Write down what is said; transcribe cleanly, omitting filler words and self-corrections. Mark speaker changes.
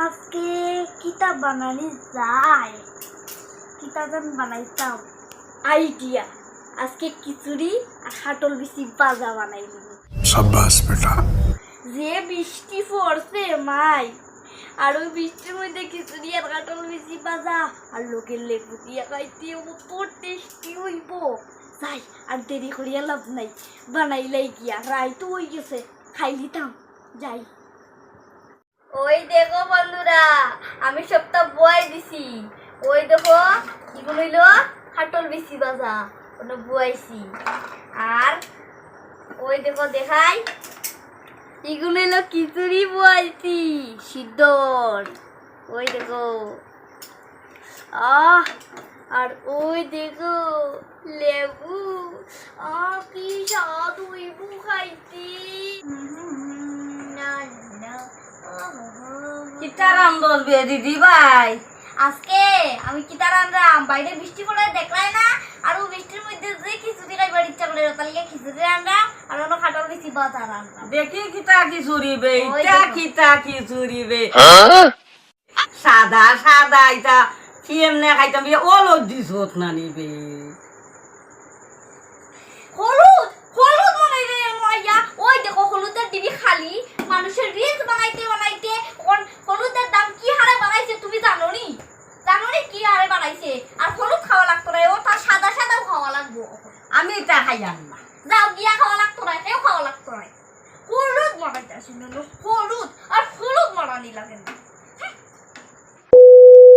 Speaker 1: আজকে কিতা বানানি যায়, কিতা যেন বানাইতাম আইডিয়া। আজকে খিচুড়ি আর হাটল বিচি বাজা বানাই দিব।
Speaker 2: সাব্বাস বেটা।
Speaker 1: যে বৃষ্টি পড়ছে মাই, আর ওই বৃষ্টির মধ্যে খিচুড়ি আর হাটল বিচি বাজা আর লোকের লেবু দিয়া খাইতে কত টেস্টি হইব। যাই আর দেরি করিয়া লাভ নাই, বানাইলাই গিয়া রায় তো হয়ে গেছে, খাই দিতাম। যাই। ওই দেখো বন্ধুরা, আমি সবটা বয় দিছি। ওই দেখো এগুলো হইল হাটল বিচি বাজা, ওটা বয়াইছি। আর ওই দেখো দেখাই, এগুলো হইল খিচুড়ি বয়াইছি সিদ্ধর। ওই দেখো আর ওই দেখো লেবু, কি স্বাদ হইব খাইতে।
Speaker 3: কিতা রান্ধস বে দিদি ভাই?
Speaker 1: আজকে আমি কিতা রান্নাম, বাইরে বৃষ্টি পড়ে দেখলাই না, আর ও বৃষ্টির মধ্যে যে খিচুড়ি খাইবার ইচ্ছা করে, তার লিগে খিচুড়ি রান্নাম আর অন্য খাটার বেশি বাতা রান্নাম।
Speaker 3: দেখি কিতা খিচুড়ি বে,
Speaker 1: ওই
Speaker 3: ইটা
Speaker 1: দেখো।
Speaker 3: কিতা খিচুড়ি বে, সাদা সাদা ইটা কি এমনে খাইতাম বে, অলদ দিছত না নিবে।
Speaker 1: হলুদ হলুদ বানাই রে মাইয়া। ওই দেখো হলুদের ডিবি খালি, মানুষের রিলস বানাইতে বানাইতে হলুদের দাম কি হারে বানাইছে তুমি জানো নি? জানো নি কি হারে বানাইছে? আর হলুদ খাওয়া লাগতো না, ও তার সাদা সাদাও খাওয়া লাগবো।
Speaker 3: আমি এটা খাইয়াম না।
Speaker 1: যাও গিয়া খাওয়া লাগতো না, কেউ খাওয়া লাগতো না। হলুদ বানাইতে আসেন, হলুদ আর হলুদ বানানি লাগে না।